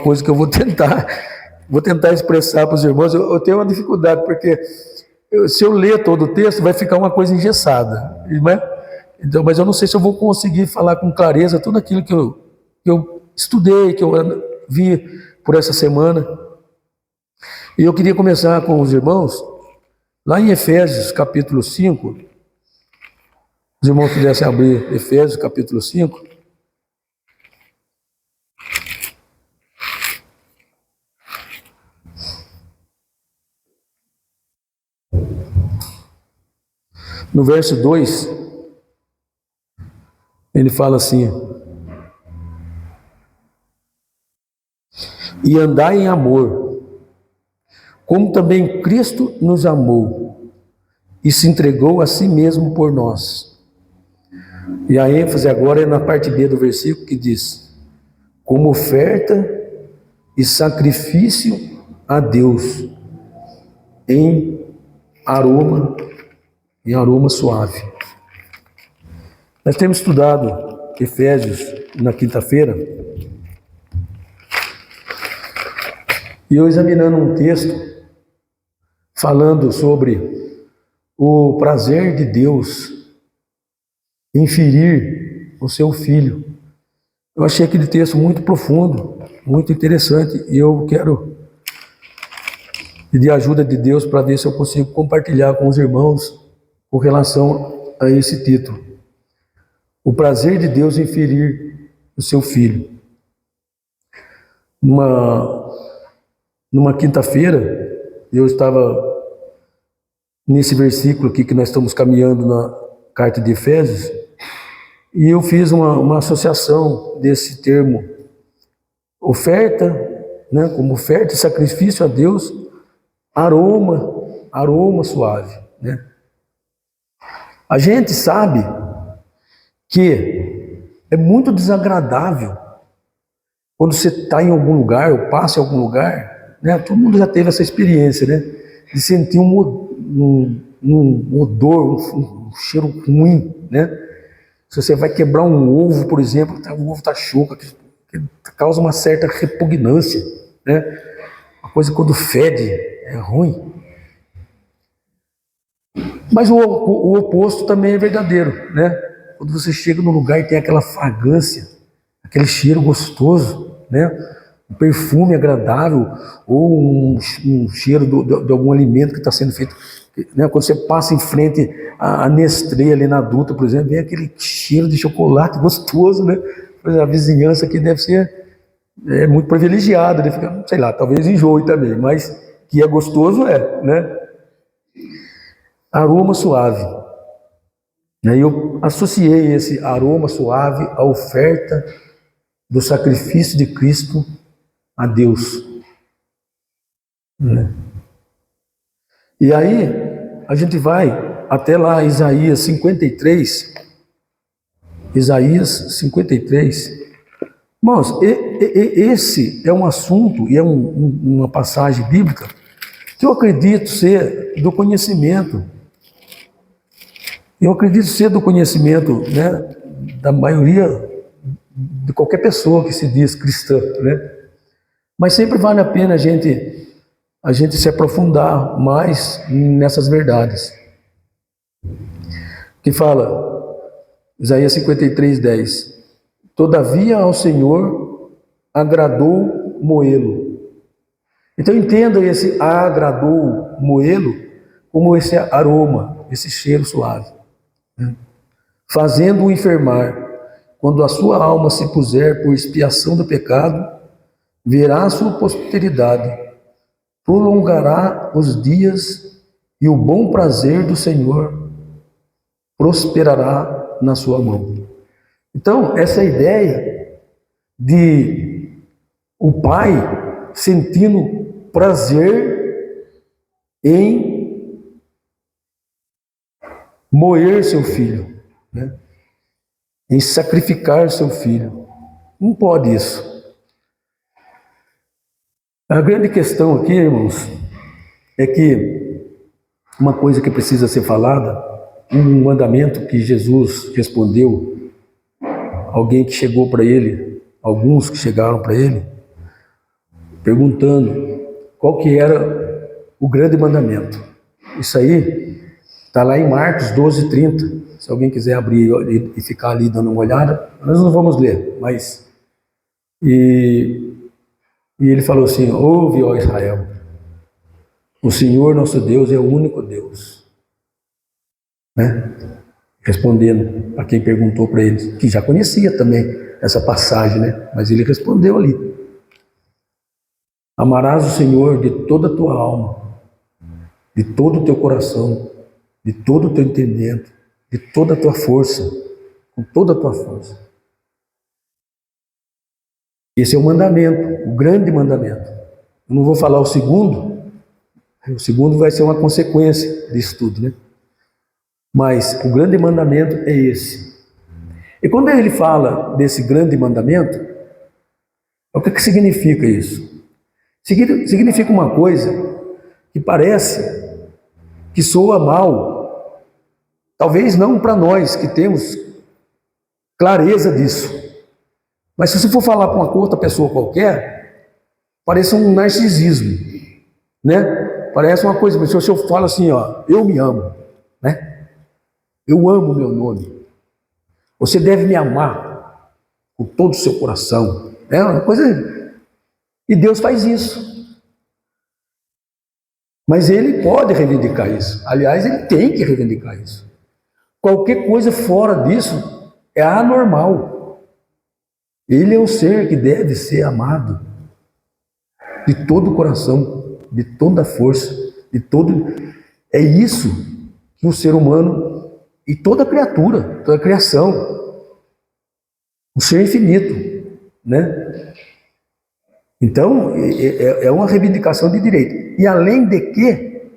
coisa que eu vou tentar expressar para os irmãos. Eu tenho uma dificuldade, porque se eu ler todo o texto, vai ficar uma coisa engessada, né? Então, mas eu não sei se eu vou conseguir falar com clareza tudo aquilo que eu estudei, que eu vi por essa semana. E eu queria começar com os irmãos, lá em Efésios, capítulo 5. Os irmãos pudessem abrir Efésios, capítulo 5. No verso 2, ele fala assim: e andai em amor, como também Cristo nos amou e se entregou a si mesmo por nós. E a ênfase agora é na parte B do versículo, que diz: como oferta e sacrifício a Deus em aroma suave. Nós temos estudado Efésios na quinta-feira, e eu examinando um texto falando sobre o prazer de Deus em ferir o seu filho. Eu achei aquele texto muito profundo, muito interessante, e eu quero pedir a ajuda de Deus para ver se eu consigo compartilhar com os irmãos com relação a esse título: o prazer de Deus em ferir o seu filho. Numa quinta-feira, eu estava nesse versículo aqui que nós estamos caminhando na carta de Efésios, e eu fiz uma associação desse termo oferta, né, como oferta e sacrifício a Deus, aroma suave, né? A gente sabe que é muito desagradável quando você está em algum lugar, ou passa em algum lugar, né? Todo mundo já teve essa experiência, né? De sentir um odor, um cheiro ruim, né? Se você vai quebrar um ovo, por exemplo, o ovo está choco, que causa uma certa repugnância, né? Uma coisa quando fede é ruim. Mas o oposto também é verdadeiro, né? Quando você chega num lugar e tem aquela fragrância, aquele cheiro gostoso, né? Um perfume agradável, ou um cheiro de algum alimento que está sendo feito, né? Quando você passa em frente à Nestlé ali na Dutra, por exemplo, vem aquele cheiro de chocolate gostoso, né? A vizinhança aqui deve ser muito privilegiada, deve ficar, sei lá, talvez enjoe também, mas que é gostoso né? Aroma suave. E aí eu associei esse aroma suave à oferta do sacrifício de Cristo a Deus. E aí a gente vai até lá, Isaías 53. Isaías 53. Irmãos, esse é um assunto e é uma passagem bíblica que eu acredito ser do conhecimento. Eu acredito ser do conhecimento, né, da maioria de qualquer pessoa que se diz cristã, né? Mas sempre vale a pena a gente se aprofundar mais nessas verdades. Que fala, Isaías 53:10: todavia ao Senhor agradou moê-lo. Então entenda esse agradou moê-lo como esse aroma, esse cheiro suave, né? Fazendo-o enfermar. Quando a sua alma se puser por expiação do pecado, verá a sua posteridade, prolongará os dias, e o bom prazer do Senhor prosperará na sua mão. Então, essa ideia de o pai sentindo prazer em moer seu filho, né? Em sacrificar seu filho. Não pode isso. A grande questão aqui, irmãos, é que uma coisa que precisa ser falada, um mandamento que Jesus respondeu, alguém que chegou para ele, alguns que chegaram para ele, perguntando qual que era o grande mandamento. Isso aí está lá em Marcos 12:30. Se alguém quiser abrir e ficar ali dando uma olhada, nós não vamos ler, mas... E ele falou assim: ouve, ó Israel, o Senhor nosso Deus é o único Deus. Né? Respondendo a quem perguntou para ele, que já conhecia também essa passagem, né? Mas ele respondeu ali: amarás o Senhor de toda a tua alma, de todo o teu coração, de todo o teu entendimento, de toda a tua força, com toda a tua força. Esse é o mandamento, o grande mandamento. Eu não vou falar o segundo vai ser uma consequência disso tudo, né? Mas o grande mandamento é esse. E quando ele fala desse grande mandamento, o que significa isso? Significa uma coisa que parece que soa mal, talvez não para nós que temos clareza disso, mas se você for falar para uma outra pessoa qualquer, parece um narcisismo, né? Parece uma coisa, se eu falo assim, ó, eu me amo, né? Eu amo o meu nome. Você deve me amar com todo o seu coração. É uma coisa... E Deus faz isso. Mas Ele pode reivindicar isso. Aliás, Ele tem que reivindicar isso. Qualquer coisa fora disso é anormal. Ele é o ser que deve ser amado de todo o coração, de toda a força, de todo... É isso que o ser humano e toda criatura, toda a criação, um ser infinito, né? Então, é uma reivindicação de direito. E além de que,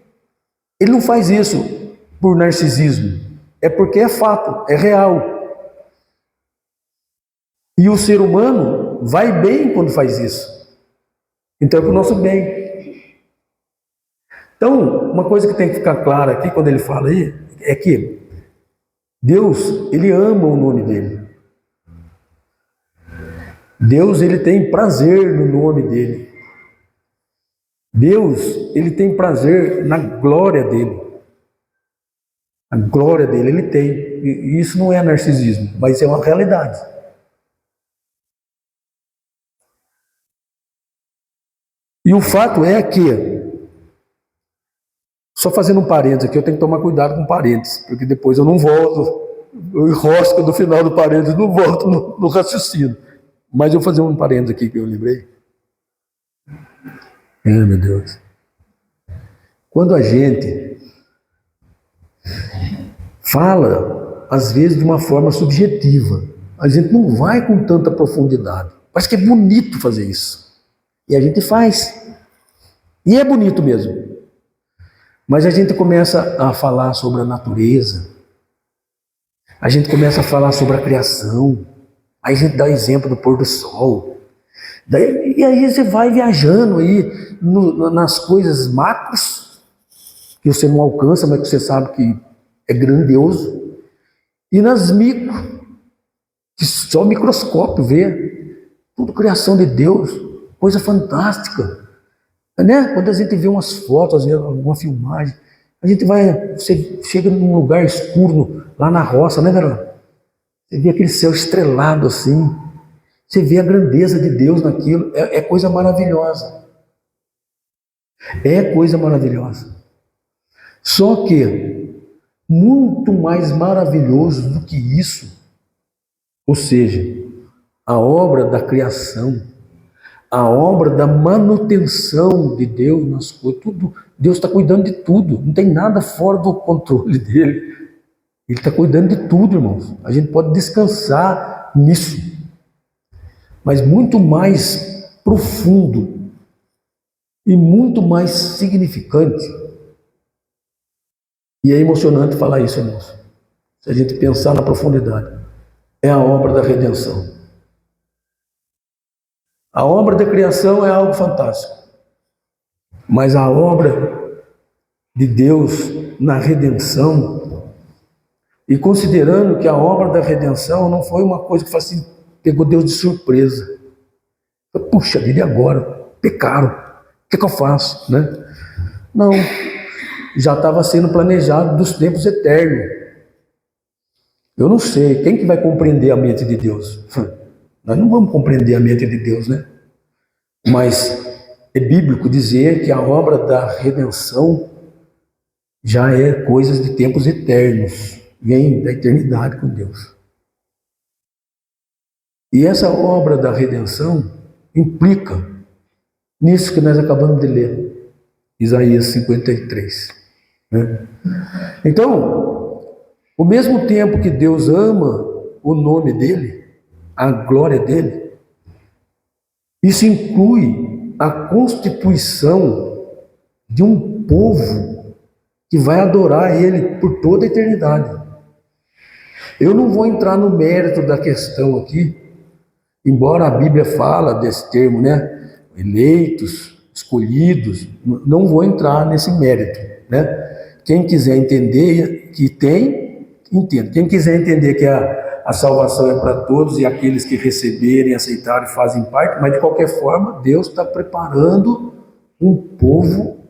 ele não faz isso por narcisismo, é porque é fato, é real. E o ser humano vai bem quando faz isso. Então é para o nosso bem. Então, uma coisa que tem que ficar clara aqui, quando ele fala aí, é que Deus, Ele ama o nome dEle. Deus, Ele tem prazer no nome dEle. Deus, Ele tem prazer na glória dEle. A glória dEle, Ele tem. E isso não é narcisismo, mas é uma realidade. E o fato é que, só fazendo um parênteses aqui, eu tenho que tomar cuidado com parênteses, porque depois eu não volto, eu enrosco no final do parênteses, não volto no raciocínio. Mas eu vou fazer um parênteses aqui que eu lembrei. Meu Deus. Quando a gente fala, às vezes de uma forma subjetiva, a gente não vai com tanta profundidade. Parece que é bonito fazer isso. E a gente faz. E é bonito mesmo. Mas a gente começa a falar sobre a natureza. A gente começa a falar sobre a criação. Aí a gente dá o exemplo do pôr do sol. E aí você vai viajando aí nas coisas macros, que você não alcança, mas que você sabe que é grandioso. E nas micro, que só o microscópio vê. Tudo criação de Deus. Coisa fantástica. Né? Quando a gente vê umas fotos, alguma filmagem, a gente vai, você chega num lugar escuro, lá na roça, né, Verão? Você vê aquele céu estrelado assim, você vê a grandeza de Deus naquilo, é coisa maravilhosa. É coisa maravilhosa. Só que, muito mais maravilhoso do que isso, ou seja, a obra da criação, a obra da manutenção de Deus nas coisas, tudo, Deus está cuidando de tudo, não tem nada fora do controle dele. Ele está cuidando de tudo, irmãos. A gente pode descansar nisso. Mas muito mais profundo e muito mais significante. E é emocionante falar isso, irmãos. Se a gente pensar na profundidade, é a obra da redenção. A obra da criação é algo fantástico. Mas a obra de Deus na redenção, e considerando que a obra da redenção não foi uma coisa que assim, pegou Deus de surpresa. Puxa vida, e agora? pecaram. O que eu faço, né? Não, já estava sendo planejado dos tempos eternos. Eu não sei, quem que vai compreender a mente de Deus? Nós não vamos compreender a mente de Deus, né? Mas é bíblico dizer que a obra da redenção já é coisas de tempos eternos, vem da eternidade com Deus. E essa obra da redenção implica nisso que nós acabamos de ler, Isaías 53. Né? Então, ao mesmo tempo que Deus ama o nome dele, a glória dele, isso inclui a constituição de um povo que vai adorar ele por toda a eternidade. Eu não vou entrar no mérito da questão aqui, embora a Bíblia fala desse termo, né? Eleitos, escolhidos, não vou entrar nesse mérito, né? Quem quiser entender que tem, entenda. Quem quiser entender que a salvação é para todos e aqueles que receberem, aceitarem, fazem parte, mas de qualquer forma, Deus está preparando um povo,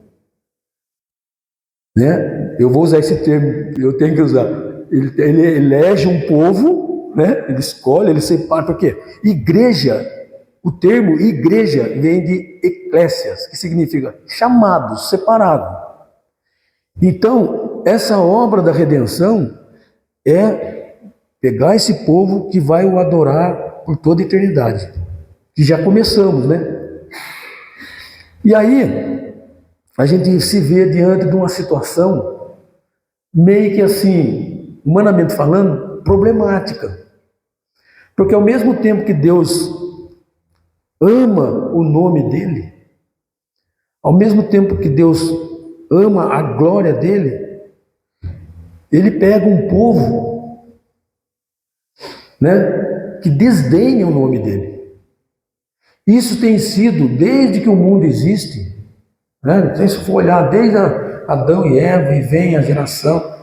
né? Eu vou usar esse termo, eu tenho que usar. Ele elege um povo, né? Ele escolhe, ele separa, por quê? Igreja, o termo igreja vem de eclésias, que significa chamados, separado. Então, essa obra da redenção é pegar esse povo que vai o adorar por toda a eternidade, que já começamos, né? E aí, a gente se vê diante de uma situação meio que assim, humanamente falando, problemática. Porque ao mesmo tempo que Deus ama o nome dele, ao mesmo tempo que Deus ama a glória dele, ele pega um povo, né, que desdenha o nome dele. Isso tem sido desde que o mundo existe, né? Se for olhar desde Adão e Eva e vem a geração.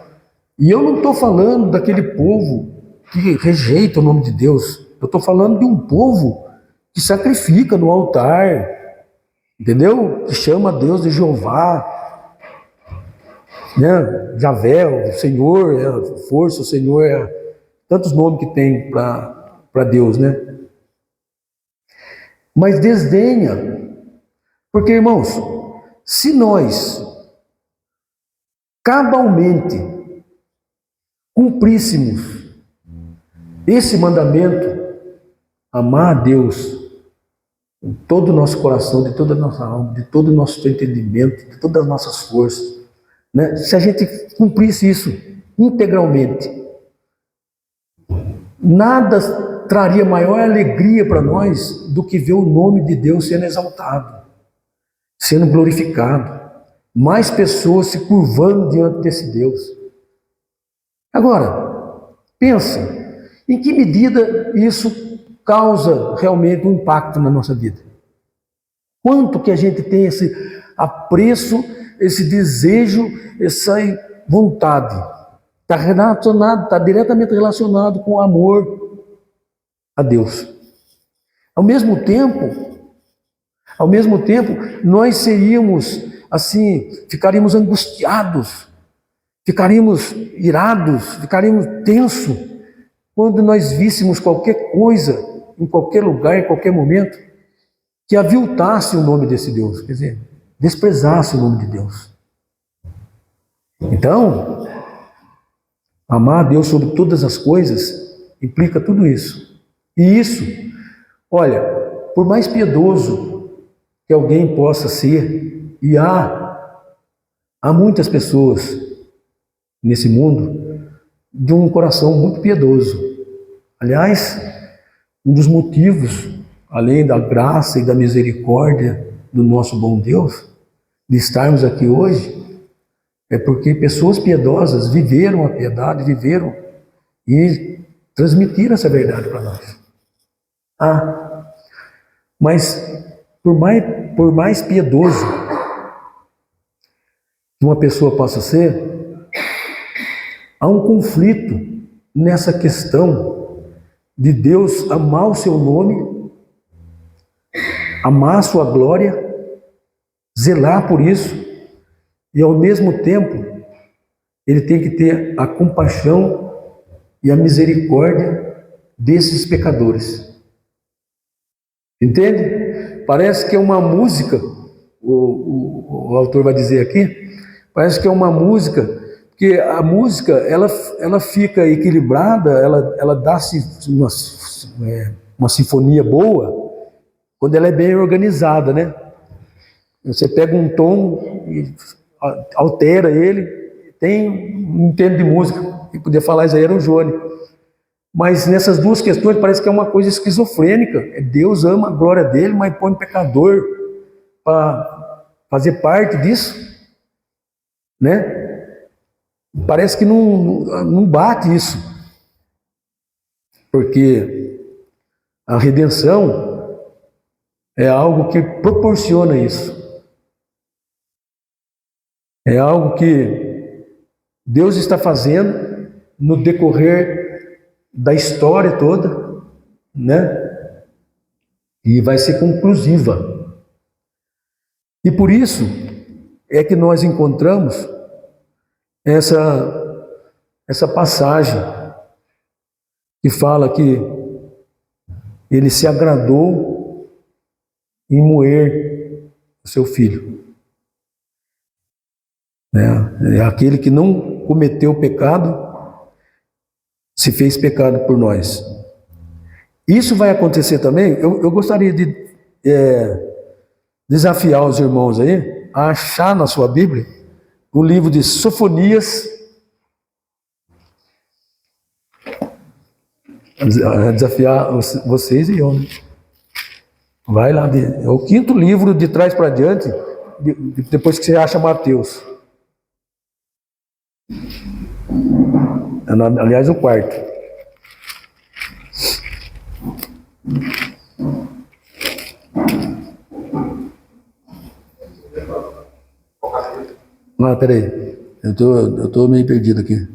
E eu não estou falando daquele povo que rejeita o nome de Deus. Eu estou falando de um povo que sacrifica no altar, entendeu? Que chama Deus de Jeová, né? Javé, o Senhor, é a força, o Senhor é tantos nomes que tem para Deus, né? Mas desdenha. Porque, irmãos, se nós cabalmente cumpríssemos esse mandamento, amar a Deus com todo o nosso coração, de toda a nossa alma, de todo o nosso entendimento, de todas as nossas forças, né? Se a gente cumprisse isso integralmente, nada traria maior alegria para nós do que ver o nome de Deus sendo exaltado, sendo glorificado, mais pessoas se curvando diante desse Deus. Agora, pensa, em que medida isso causa realmente um impacto na nossa vida? Quanto que a gente tem esse apreço, esse desejo, essa vontade? Está relacionado, está diretamente relacionado com o amor a Deus. Ao mesmo tempo, nós seríamos assim, ficaríamos angustiados, ficaríamos irados, ficaríamos tensos quando nós víssemos qualquer coisa, em qualquer lugar, em qualquer momento, que aviltasse o nome desse Deus, quer dizer, desprezasse o nome de Deus. Então, amar a Deus sobre todas as coisas implica tudo isso. E isso, olha, por mais piedoso que alguém possa ser, e há muitas pessoas nesse mundo de um coração muito piedoso. Aliás, um dos motivos, além da graça e da misericórdia do nosso bom Deus, de estarmos aqui hoje, é porque pessoas piedosas viveram a piedade, viveram e transmitiram essa verdade para nós. Mas por mais piedoso que uma pessoa possa ser, há um conflito nessa questão de Deus amar o seu nome amar a sua glória, zelar por isso, e ao mesmo tempo, ele tem que ter a compaixão e a misericórdia desses pecadores. Entende? Parece que é uma música, o autor vai dizer aqui, parece que é uma música, porque a música, ela fica equilibrada, ela dá uma sinfonia boa, quando ela é bem organizada, né? Você pega um tom e altera ele, tem um entendo de música, e podia falar isso aí era o Johnny. Mas nessas duas questões parece que é uma coisa esquizofrênica. Deus ama a glória dele, mas põe pecador para fazer parte disso, né? Parece que não bate isso, porque a redenção é algo que proporciona isso. É algo que Deus está fazendo no decorrer da história toda, né? E vai ser conclusiva. E por isso é que nós encontramos essa passagem que fala que ele se agradou em moer o seu filho. É aquele que não cometeu pecado, se fez pecado por nós. Isso vai acontecer também. Eu gostaria de desafiar os irmãos aí a achar na sua Bíblia o livro de Sofonias. Desafiar vocês e eu, né? Vai lá, é o 5º livro de trás para diante, depois que você acha Mateus. Aliás, o 4º. Peraí. Eu tô meio perdido aqui.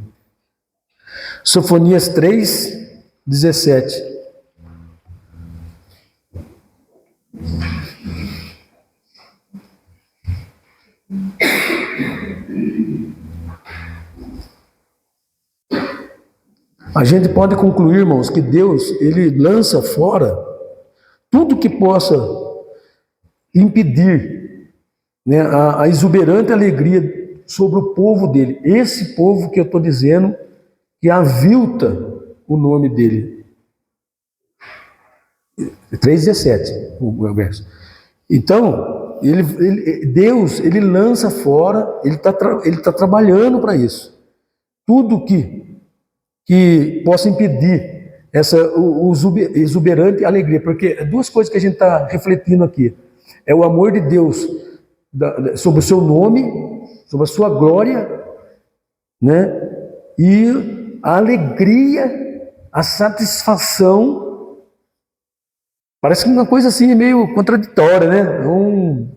Sofonias 3, 17. A gente pode concluir, irmãos, que Deus, ele lança fora tudo que possa impedir, né, a exuberante alegria sobre o povo dele. Esse povo que eu estou dizendo que avilta o nome dele. 3,17 o verso. Então, Deus, ele lança fora, ele tá trabalhando para isso. Tudo que possa impedir essa exuberante alegria, porque é duas coisas que a gente está refletindo aqui. É o amor de Deus sobre o seu nome, sobre a sua glória, né? E a alegria, a satisfação. Parece que uma coisa assim meio contraditória, né? Um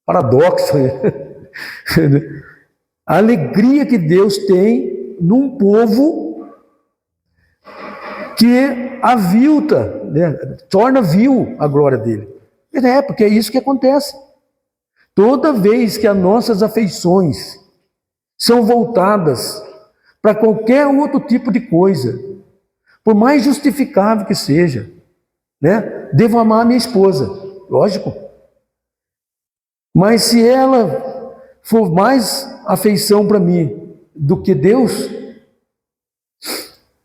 paradoxo. A alegria que Deus tem num povo que avilta, né? Torna vil a glória dele. Porque é isso que acontece. Toda vez que as nossas afeições são voltadas para qualquer outro tipo de coisa, por mais justificável que seja, né? Devo amar a minha esposa, lógico. Mas se ela for mais afeição para mim do que Deus,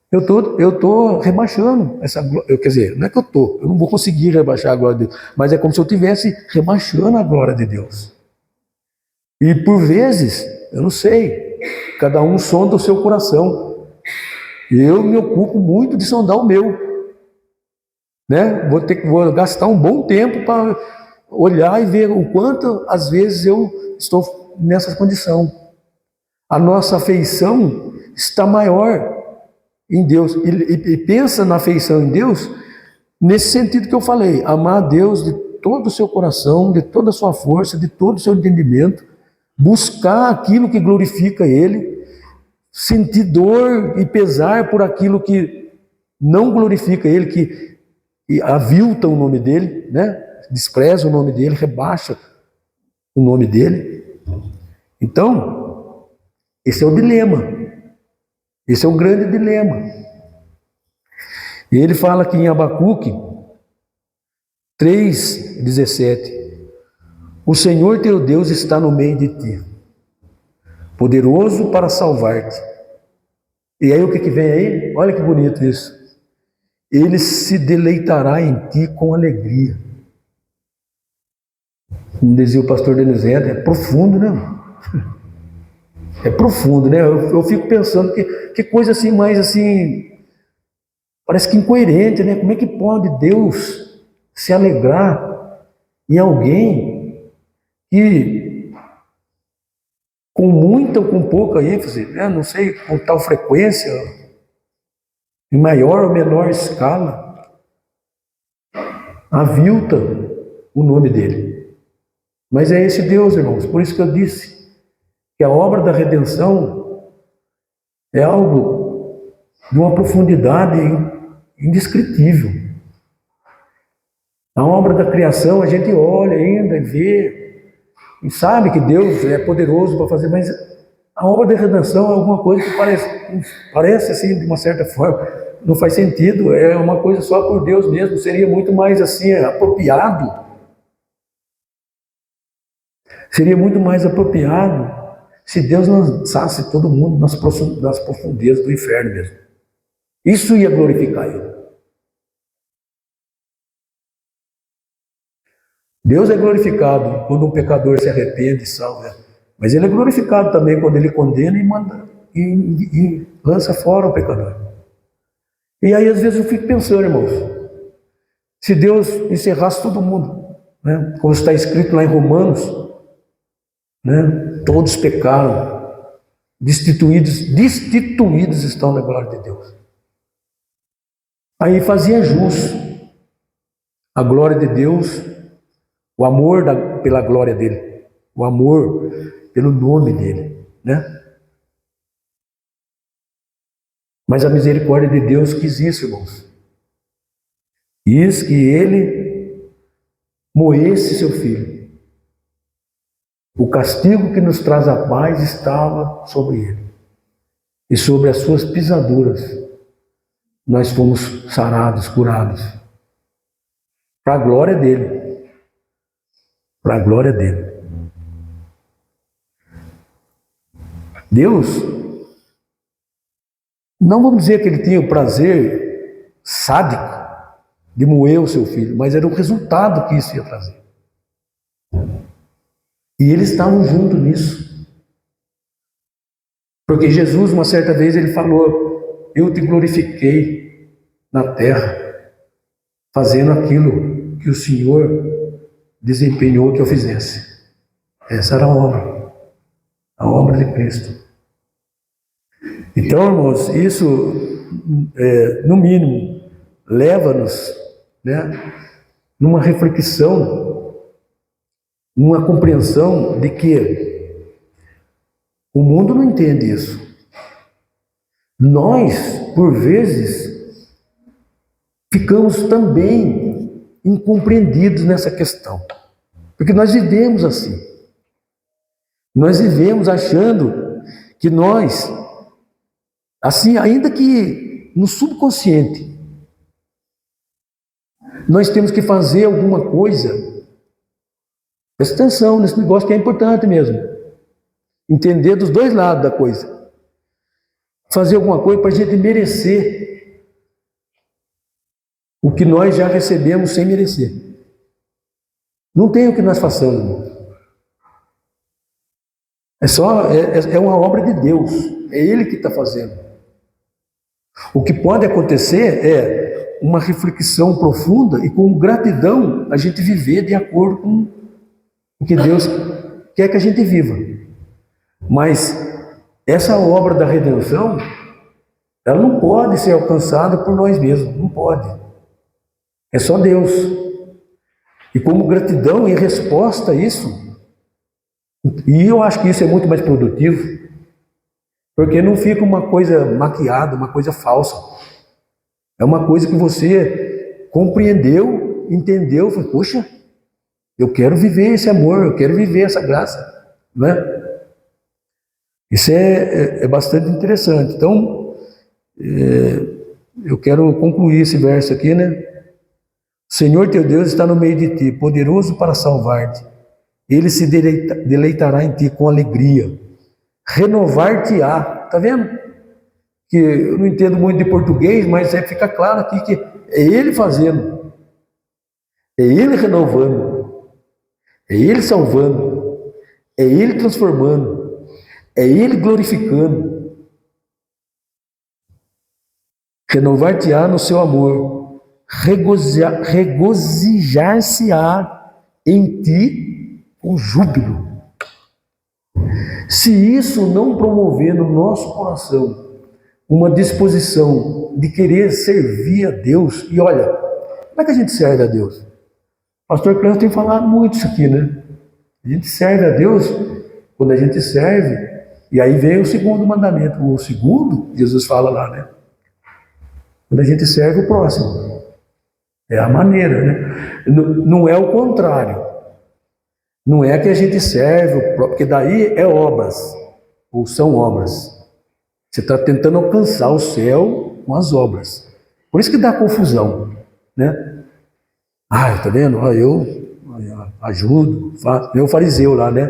eu tô rebaixando essa glória. Quer dizer, não é que eu não vou conseguir rebaixar a glória de Deus, mas é como se eu estivesse rebaixando a glória de Deus. E por vezes, eu não sei, cada um sonda o seu coração. Eu me ocupo muito de sondar o meu, né? Vou gastar um bom tempo para olhar e ver o quanto às vezes eu estou nessa condição. A nossa afeição está maior em Deus, e pensa na afeição em Deus nesse sentido que eu falei: amar a Deus de todo o seu coração, de toda a sua força, de todo o seu entendimento, buscar aquilo que glorifica Ele, sentir dor e pesar por aquilo que não glorifica Ele, que avilta o nome dele, né? Despreza o nome dele, rebaixa o nome dele. Então, esse é o dilema. Esse é o grande dilema. E ele fala aqui em Abacuque 3:17: o Senhor teu Deus está no meio de ti, poderoso para salvar-te. E aí o que vem aí? Olha que bonito isso. Ele se deleitará em ti com alegria. Como dizia o pastor Denizete, é profundo, né? É profundo, né? Eu fico pensando que coisa assim, mais assim, parece que incoerente, né? Como é que pode Deus se alegrar em alguém que, com muita ou com pouca ênfase, né? Não sei, com tal frequência, em maior ou menor escala, avilta o nome dele. Mas é esse Deus, irmãos. Por isso que eu disse que a obra da redenção é algo de uma profundidade indescritível. A obra da criação, a gente olha ainda e vê, e sabe que Deus é poderoso para fazer, mas a obra da redenção é alguma coisa que parece assim, de uma certa forma, não faz sentido, é uma coisa só por Deus mesmo, seria muito mais assim, apropriado. Seria muito mais apropriado se Deus lançasse todo mundo nas profundezas do inferno mesmo. Isso ia glorificar Ele. Deus é glorificado quando um pecador se arrepende e salva, mas Ele é glorificado também quando Ele condena e manda e lança fora o pecador. E aí às vezes eu fico pensando, irmãos, se Deus encerrasse todo mundo, né, como está escrito lá em Romanos, né, todos pecaram, destituídos estão na glória de Deus. Aí fazia jus a glória de Deus, o amor pela glória dele, o amor pelo nome dele, né? Mas a misericórdia de Deus quis isso, irmãos. Quis que ele moesse seu filho. O castigo que nos traz a paz estava sobre ele. E sobre as suas pisaduras nós fomos sarados, curados. Para a glória dele. Para a glória dele. Deus, não vamos dizer que ele tinha o prazer sádico de moer o seu filho, mas era o resultado que isso ia trazer. E eles estavam juntos nisso. Porque Jesus, uma certa vez, ele falou: eu te glorifiquei na terra, fazendo aquilo que o Senhor desempenhou que eu fizesse. Essa era a obra de Cristo. Então, irmãos, isso, no mínimo, leva-nos, né, numa reflexão, numa compreensão de que o mundo não entende isso. Nós, por vezes, ficamos também incompreendidos nessa questão. Porque nós vivemos assim. Nós vivemos achando que nós, assim, ainda que no subconsciente, nós temos que fazer alguma coisa. Presta atenção nesse negócio que é importante mesmo. Entender dos dois lados da coisa. Fazer alguma coisa para a gente merecer o que nós já recebemos sem merecer. Não tem o que nós façamos, irmão. É uma obra de Deus. É Ele que está fazendo. O que pode acontecer é uma reflexão profunda e com gratidão a gente viver de acordo com o que Deus quer que a gente viva. Mas essa obra da redenção, ela não pode ser alcançada por nós mesmos. Não pode. É só Deus. E como gratidão em resposta a isso, e eu acho que isso é muito mais produtivo, porque não fica uma coisa maquiada, uma coisa falsa. É uma coisa que você compreendeu, entendeu, falou, poxa, Eu quero viver esse amor, eu quero viver essa graça, não é? Isso é bastante interessante. Então, eu quero concluir esse verso aqui, né? O Senhor teu Deus está no meio de ti, poderoso para salvar-te. Ele se deleitará em ti com alegria. Renovar-te-á. Está vendo? Que eu não entendo muito de português, mas fica claro aqui que é Ele fazendo. É Ele renovando. É Ele salvando. É Ele transformando. É Ele glorificando. Renovar-te-á no seu amor. Regozijar-se-á em ti com júbilo. Se isso não promover no nosso coração uma disposição de querer servir a Deus, e olha, como é que a gente serve a Deus? O pastor Clã tem falado muito isso aqui, né? A gente serve a Deus quando a gente serve, e aí vem o segundo mandamento. O segundo, Jesus fala lá, né? Quando a gente serve o próximo. É a maneira, né? Não é o contrário. Não é que a gente serve, porque daí é obras, ou são obras. Você está tentando alcançar o céu com as obras. Por isso que dá confusão, né? Tá vendo? Eu ajudo, faço. Eu fariseu lá, né?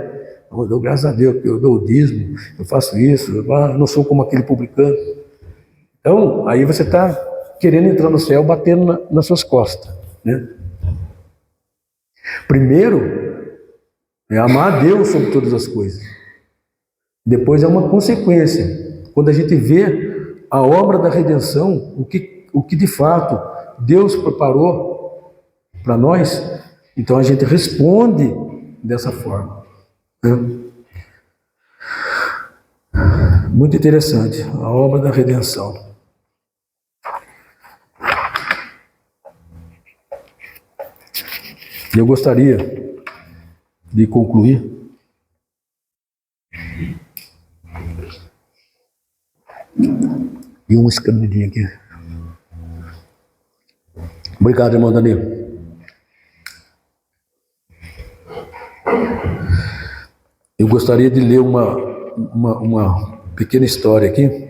Eu dou graças a Deus, eu dou o dízimo, eu faço isso, eu não sou como aquele publicano. Então, aí você está querendo entrar no céu batendo nas suas costas, né? Primeiro, é amar a Deus sobre todas as coisas. Depois é uma consequência. Quando a gente vê a obra da redenção, o que de fato Deus preparou para nós, então a gente responde dessa forma, né? Muito interessante, a obra da redenção. Eu gostaria de concluir e uma escandidinha aqui. Obrigado, irmão Danilo. Eu gostaria de ler uma pequena história aqui.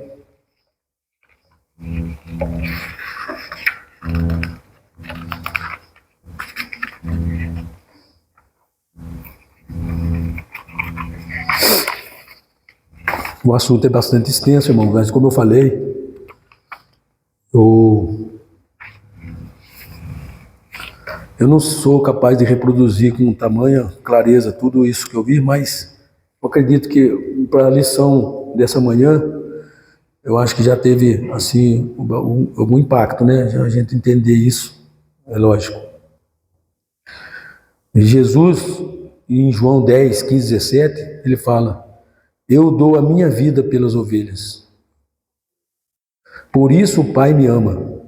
O assunto é bastante extenso, irmão, mas como eu falei, eu não sou capaz de reproduzir com tamanha clareza tudo isso que eu vi, mas eu acredito que para a lição dessa manhã, eu acho que já teve assim algum impacto, né? Já a gente entender isso, é lógico. Jesus, em João 10, 15, 17, ele fala: eu dou a minha vida pelas ovelhas. Por isso o Pai me ama,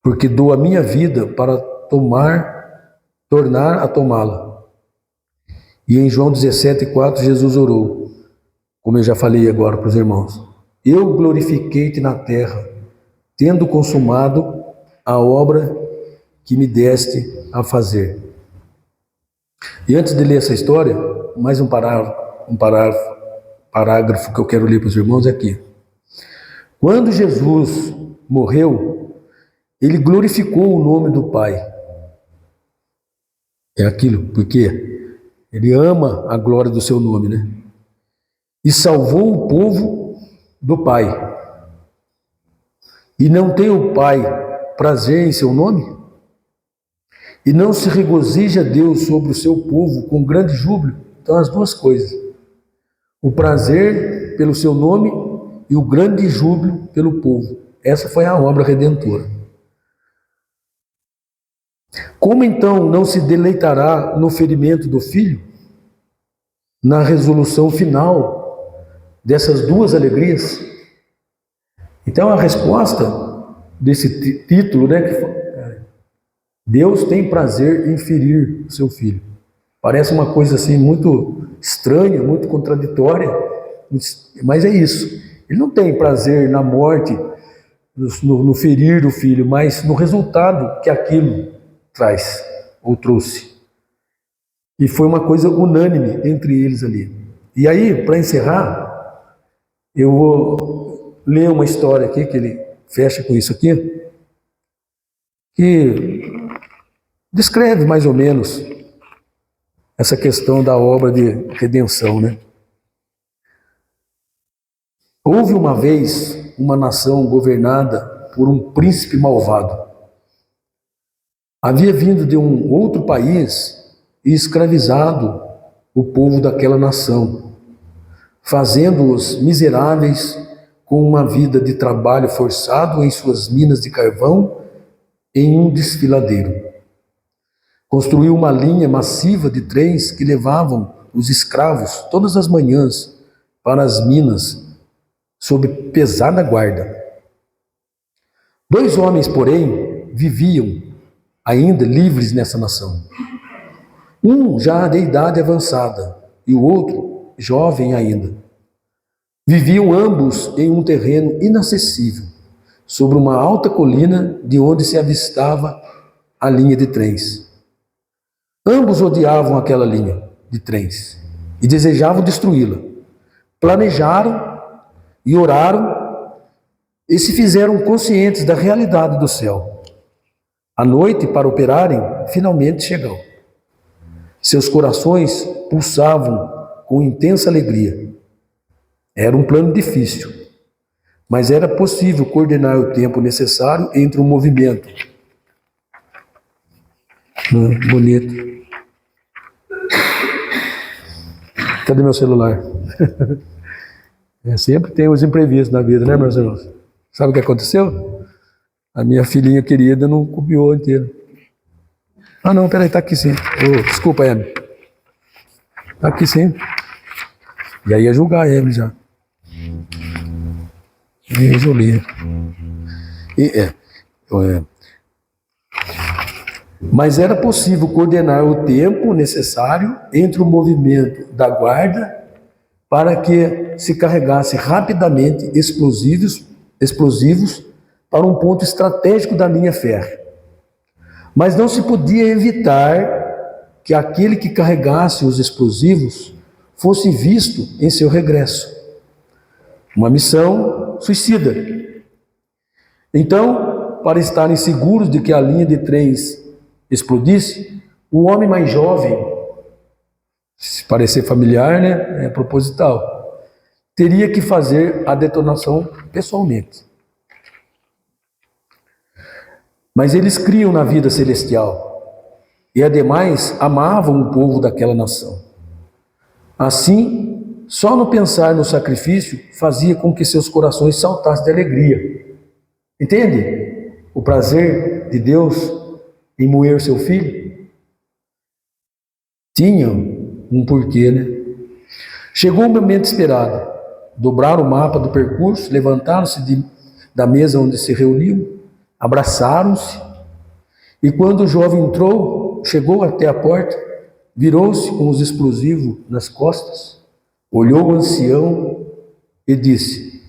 porque dou a minha vida para tornar a tomá-la. E em João 17:4 Jesus orou, como eu já falei agora para os irmãos: eu glorifiquei-te na terra, tendo consumado a obra que me deste a fazer. E antes de ler essa história, mais um parágrafo que eu quero ler para os irmãos é aqui. Quando Jesus morreu, ele glorificou o nome do Pai. É aquilo, porque ele ama a glória do seu nome, né? E salvou o povo do Pai. E não tem o Pai prazer em seu nome? E não se regozija Deus sobre o seu povo com grande júbilo? Então, as duas coisas. O prazer pelo seu nome e o grande júbilo pelo povo. Essa foi a obra redentora. Como então não se deleitará no ferimento do Filho? Na resolução final dessas duas alegrias? Então a resposta desse título, né, que Deus tem prazer em ferir o seu Filho. Parece uma coisa assim muito estranha, muito contraditória, mas é isso. Ele não tem prazer na morte, no ferir do Filho, mas no resultado que aquilo traz ou trouxe. E foi uma coisa unânime entre eles ali. E aí, para encerrar, eu vou ler uma história aqui, que ele fecha com isso aqui, que descreve mais ou menos essa questão da obra de redenção, né? Houve uma vez uma nação governada por um príncipe malvado. Havia vindo de um outro país e escravizado o povo daquela nação, fazendo-os miseráveis com uma vida de trabalho forçado em suas minas de carvão em um desfiladeiro. Construiu uma linha massiva de trens que levavam os escravos todas as manhãs para as minas, sob pesada guarda. 2 homens, porém, viviam ainda livres nessa nação. Um já de idade avançada e o outro jovem ainda. Viviam ambos em um terreno inacessível, sobre uma alta colina de onde se avistava a linha de trens. Ambos odiavam aquela linha de trens e desejavam destruí-la. Planejaram e oraram e se fizeram conscientes da realidade do céu. A noite, para operarem, finalmente chegou. Seus corações pulsavam com intensa alegria. Era um plano difícil, mas era possível coordenar o tempo necessário entre o movimento. Bonito. Cadê meu celular? Sempre tem os imprevistos na vida, né, meus irmãos? Sabe o que aconteceu? A minha filhinha querida não copiou inteiro. Ah, não, peraí, tá aqui sim. Oh, desculpa, Amy. Tá aqui sim. Já ia julgar a Amy já. Isolia. Mas era possível coordenar o tempo necessário entre o movimento da guarda para que se carregasse rapidamente explosivos para um ponto estratégico da linha férrea. Mas não se podia evitar que aquele que carregasse os explosivos fosse visto em seu regresso. Uma missão suicida. Então, para estarem seguros de que a linha de trens explodisse, o homem mais jovem, se parecer familiar, né, é proposital, teria que fazer a detonação pessoalmente. Mas eles criam na vida celestial e, ademais, amavam o povo daquela nação. Assim, só no pensar no sacrifício fazia com que seus corações saltassem de alegria. Entende? O prazer de Deus em moer seu filho tinha um porquê, né? Chegou o momento esperado. Dobraram o mapa do percurso, levantaram-se da mesa onde se reuniam, abraçaram-se, e quando o jovem entrou, chegou até a porta, virou-se com os explosivos nas costas, olhou o ancião e disse: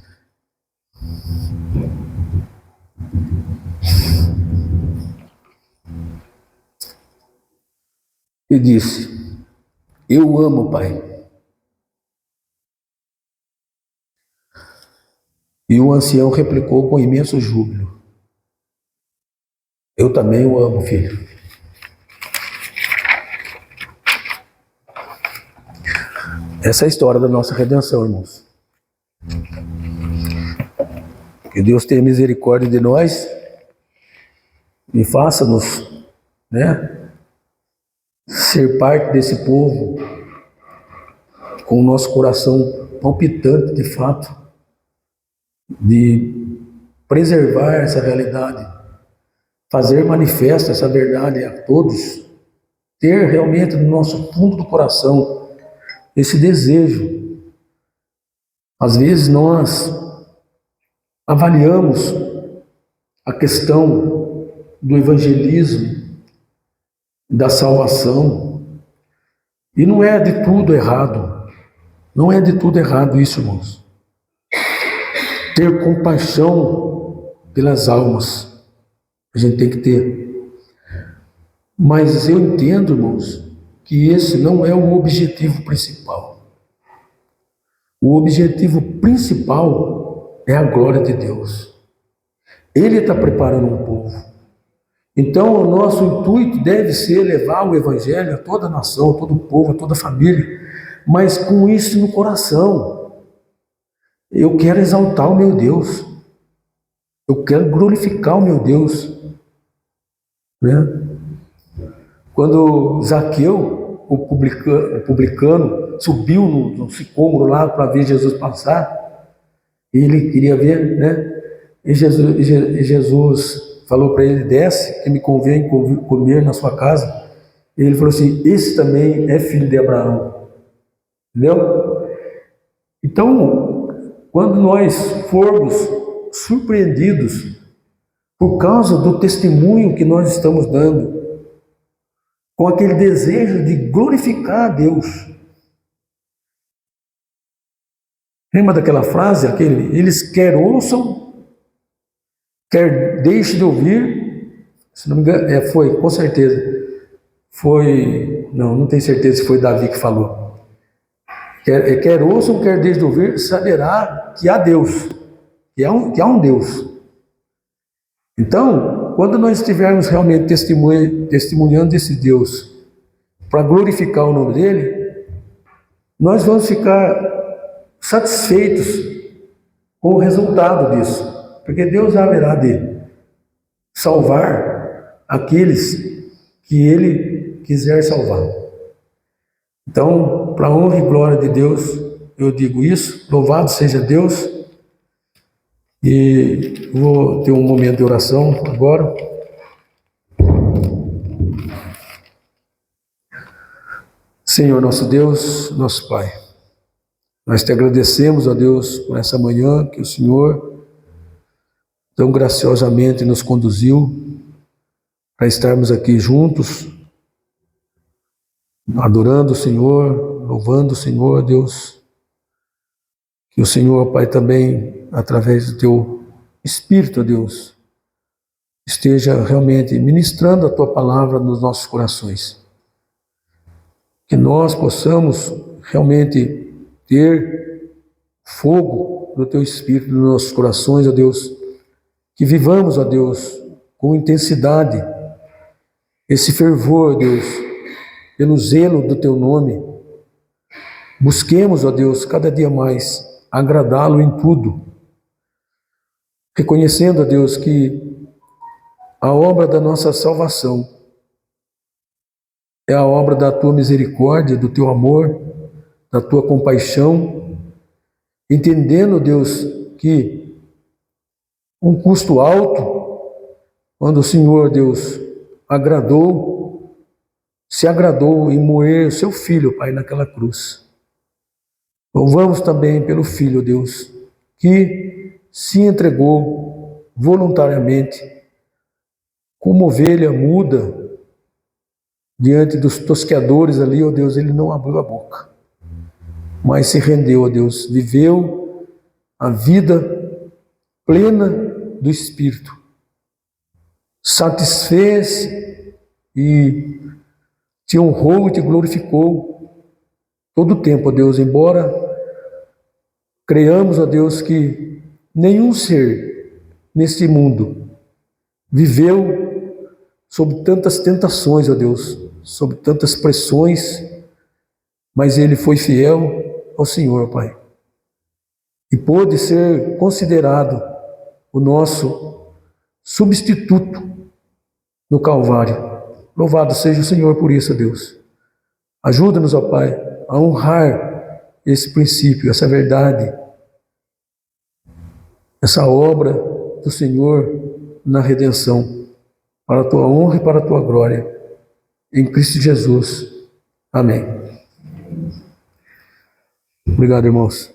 eu amo, Pai. E o ancião replicou com imenso júbilo: eu também o amo, filho. Essa é a história da nossa redenção, irmãos. Que Deus tenha misericórdia de nós e faça-nos, né, ser parte desse povo com o nosso coração palpitante de fato, de preservar essa realidade, fazer manifesta essa verdade a todos, ter realmente no nosso fundo do coração esse desejo. Às vezes nós avaliamos a questão do evangelismo, da salvação, e não é de tudo errado. Não é de tudo errado isso, irmãos. Ter compaixão pelas almas, a gente tem que ter. Mas eu entendo, irmãos, que esse não é o objetivo principal. O objetivo principal é a glória de Deus. Ele está preparando um povo. Então, o nosso intuito deve ser levar o Evangelho a toda a nação, a todo o povo, a toda a família, mas com isso no coração. Eu quero exaltar o meu Deus. Eu quero glorificar o meu Deus. Né? Quando Zaqueu, o publicano, subiu no sicômoro lá para ver Jesus passar, ele queria ver, né? E Jesus falou para ele: desce, que me convém comer na sua casa. E ele falou assim: esse também é filho de Abraão. Entendeu? Então, quando nós formos surpreendidos por causa do testemunho que nós estamos dando, com aquele desejo de glorificar a Deus. Lembra daquela frase? Eles quer ouçam, quer deixem de ouvir. Se não me engano, foi, com certeza. Foi, não tenho certeza se foi Davi que falou. Quer ouçam, quer deixem de ouvir, saberá que há Deus, que há um Deus. Então, quando nós estivermos realmente testemunhando desse Deus, para glorificar o nome dele, nós vamos ficar satisfeitos com o resultado disso, porque Deus haverá de salvar aqueles que ele quiser salvar. Então, para a honra e glória de Deus, eu digo isso: louvado seja Deus. E vou ter um momento de oração agora. Senhor nosso Deus, nosso Pai, nós te agradecemos, ó Deus, por essa manhã que o Senhor tão graciosamente nos conduziu para estarmos aqui juntos, adorando o Senhor, louvando o Senhor, Deus. Que o Senhor, Pai, também, através do Teu Espírito, ó Deus, esteja realmente ministrando a Tua palavra nos nossos corações. Que nós possamos realmente ter fogo do Teu Espírito nos nossos corações, ó Deus. Que vivamos, ó Deus, com intensidade esse fervor, ó Deus, pelo zelo do Teu nome. Busquemos, ó Deus, cada dia mais agradá-lo em tudo, reconhecendo, ó Deus, que a obra da nossa salvação é a obra da Tua misericórdia, do Teu amor, da Tua compaixão, entendendo, Deus, que um custo alto, quando o Senhor, Deus, se agradou em moer o Seu Filho, Pai, naquela cruz. Louvamos também pelo Filho, Deus, que se entregou voluntariamente, como ovelha muda, diante dos tosqueadores ali, ó Deus, ele não abriu a boca, mas se rendeu, ó Deus, viveu a vida plena do Espírito, satisfez e te honrou e te glorificou todo o tempo, ó Deus, embora creamos, ó Deus, que nenhum ser neste mundo viveu sob tantas tentações, ó Deus, sob tantas pressões, mas ele foi fiel ao Senhor, Pai, e pôde ser considerado o nosso substituto no Calvário. Louvado seja o Senhor por isso, ó Deus. Ajuda-nos, ó Pai, a honrar esse princípio, essa verdade, essa obra do Senhor na redenção, para a Tua honra e para a Tua glória, em Cristo Jesus. Amém. Obrigado, irmãos.